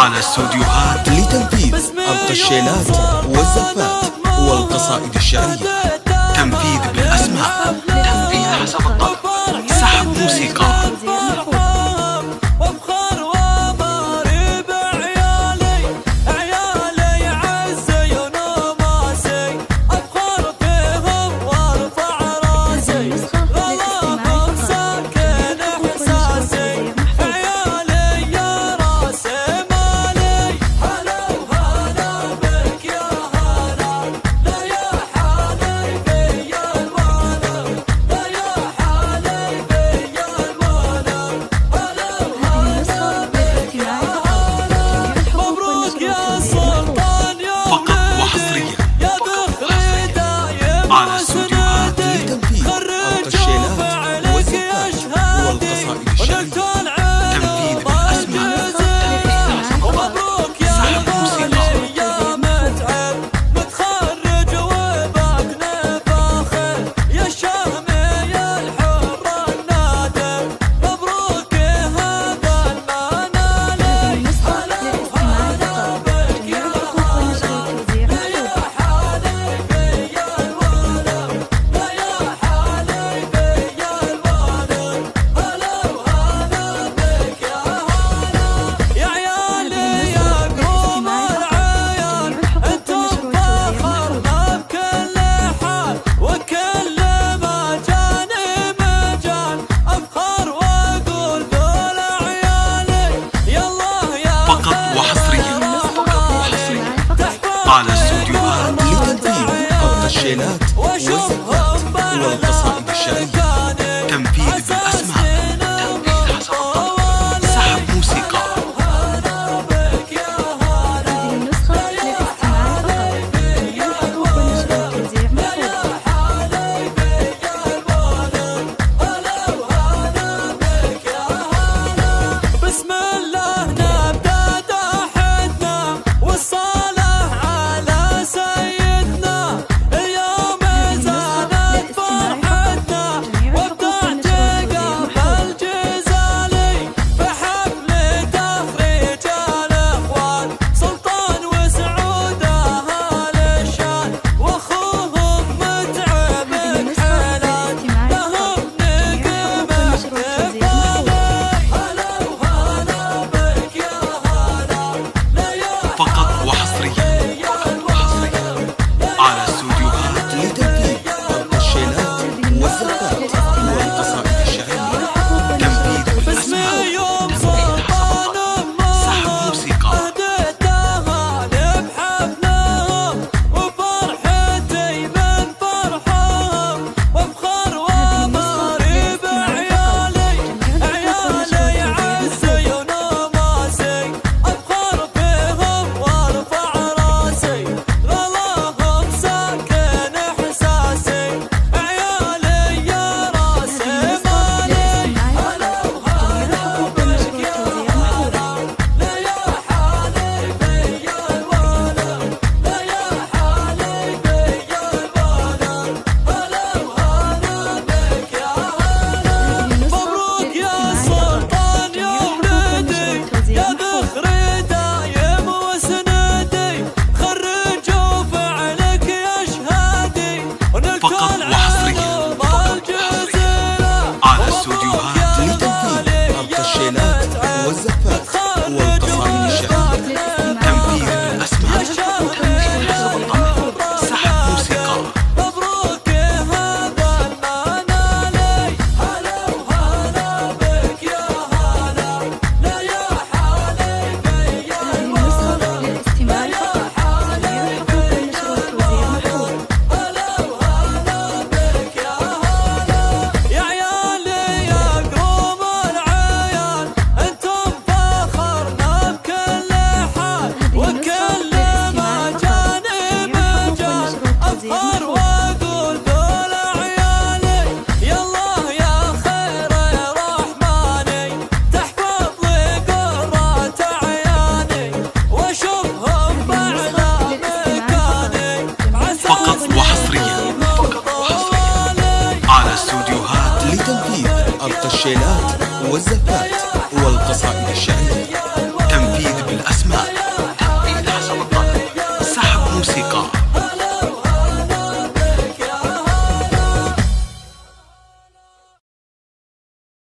على استوديوهات لتنفيذ القشيلات والزفات والقصائد الشعرية. تنفيذ بالأسماء، تنفيذ حسب الطلب، سحب موسيقى. على استوديوهات لتنفيذ القشيلات والزفات والقصائد الشعرية. تنفيذ بالأسماء، تنفيذ حسب الطلب، سحب موسيقى. على استوديوهات لتنفيذ القشيلات والزفات والقصائد الشعرية. تنفيذ بالأسماء، تنفيذ حسب الطلب، سحب موسيقى. على استوديوهات لتنفيذ القشيلات والزفات والقصائد الشعرية. تنفيذ بالأسماء، تنفيذ حسب الطلب، سحب موسيقى. فقط وحصريا على استوديوهات لتنفيذ القشيلات والزفات والقصائد الشعرية. تنفيذ بالأسماء، تنفيذ حسب الطلب، سحب موسيقى. القشيلات والزفات والقصائد الشعرية. تنفيذ بالأسماء